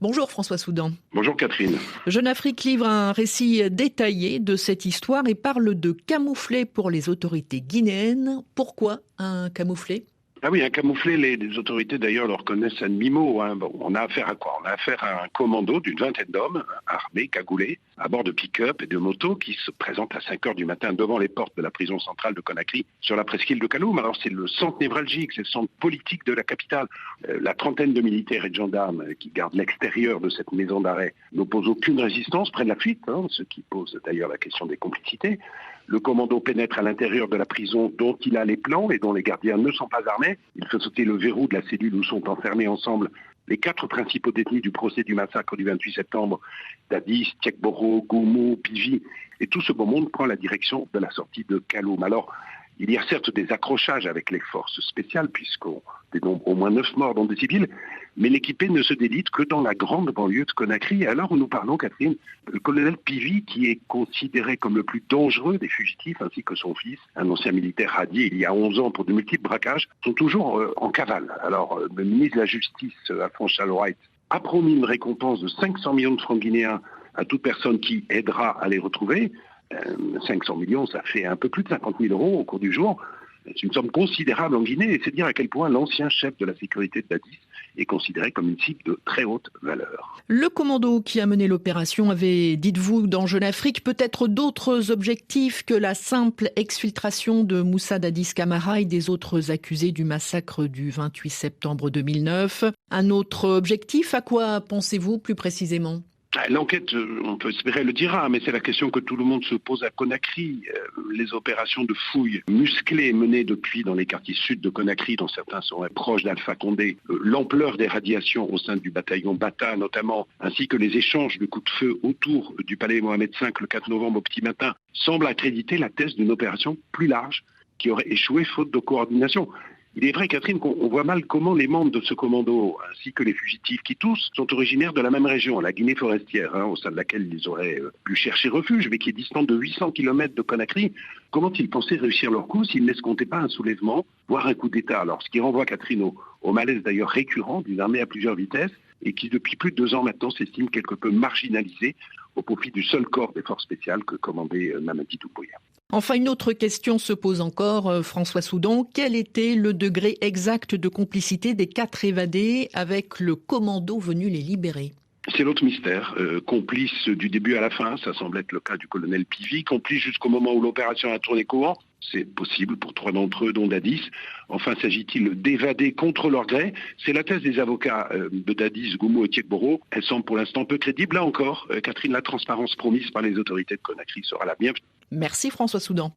Bonjour François Soudan. Bonjour Catherine. Jeune Afrique livre un récit détaillé de cette histoire et parle de camouflet pour les autorités guinéennes. Pourquoi un camouflet ? Ah oui, un camouflé, les autorités d'ailleurs le reconnaissent à demi-mot. Bon, on a affaire à quoi? On a affaire à un commando d'une vingtaine d'hommes, armés, cagoulés, à bord de pick-up et de motos, qui se présentent à 5 heures du matin devant les portes de la prison centrale de Conakry, sur la presqu'île de Kaloum. Alors c'est le centre névralgique, c'est le centre politique de la capitale. La trentaine de militaires et de gendarmes qui gardent l'extérieur de cette maison d'arrêt n'opposent aucune résistance, prennent la fuite, ce qui pose d'ailleurs la question des complicités. Le commando pénètre à l'intérieur de la prison dont il a les plans et dont les gardiens ne sont pas armés. Il fait sauter le verrou de la cellule où sont enfermés ensemble les 4 principaux détenus du procès du massacre du 28 septembre, Dadis, Tchekboro, Goumou, Pivi. Et tout ce beau monde prend la direction de la sortie de Kaloum. Alors, il y a certes des accrochages avec les forces spéciales, puisqu'on dénombre au moins 9 morts dont des civils, mais l'équipée ne se délite que dans la grande banlieue de Conakry. Et à l'heure où nous parlons, Catherine, le colonel Pivi, qui est considéré comme le plus dangereux des fugitifs, ainsi que son fils, un ancien militaire radié il y a 11 ans pour de multiples braquages, sont toujours en cavale. Alors, le ministre de la Justice, Alphonse Chalorite, a promis une récompense de 500 millions de francs guinéens à toute personne qui aidera à les retrouver. 500 millions, ça fait un peu plus de 50 000 euros au cours du jour. C'est une somme considérable en Guinée et c'est dire à quel point l'ancien chef de la sécurité de Dadis est considéré comme une cible de très haute valeur. Le commando qui a mené l'opération avait, dites-vous, dans Jeune Afrique, peut-être d'autres objectifs que la simple exfiltration de Moussa Dadis Camara et des autres accusés du massacre du 28 septembre 2009. Un autre objectif, à quoi pensez-vous plus précisément ? L'enquête, on peut espérer, le dira, mais c'est la question que tout le monde se pose à Conakry. Les opérations de fouilles musclées menées depuis dans les quartiers sud de Conakry, dont certains sont proches d'Alpha Condé, l'ampleur des radiations au sein du bataillon Bata notamment, ainsi que les échanges de coups de feu autour du palais Mohamed V le 4 novembre au petit matin, semblent accréditer la thèse d'une opération plus large qui aurait échoué faute de coordination. Il est vrai, Catherine, qu'on voit mal comment les membres de ce commando, ainsi que les fugitifs, qui tous sont originaires de la même région, la Guinée forestière, au sein de laquelle ils auraient pu chercher refuge, mais qui est distante de 800 km de Conakry, comment ils pensaient réussir leur coup s'ils n'escomptaient pas un soulèvement, voire un coup d'État? Alors, ce qui renvoie, Catherine, au malaise d'ailleurs récurrent d'une armée à plusieurs vitesses, et qui depuis plus de 2 ans maintenant s'estime quelque peu marginalisée au profit du seul corps des forces spéciales que commandait Mamadi Doumbouya. Enfin, une autre question se pose encore, François Soudan. Quel était le degré exact de complicité des 4 évadés avec le commando venu les libérer ? C'est l'autre mystère. Complice du début à la fin, ça semble être le cas du colonel Pivi. Complice jusqu'au moment où l'opération a tourné courant. C'est possible pour 3 d'entre eux, dont Dadis. Enfin, s'agit-il d'évader contre leur gré? C'est la thèse des avocats de Dadis, Goumou et Tchekboro. Elle semble pour l'instant peu crédible. Là encore, Catherine, la transparence promise par les autorités de Conakry sera la bienvenue. Merci François Soudan.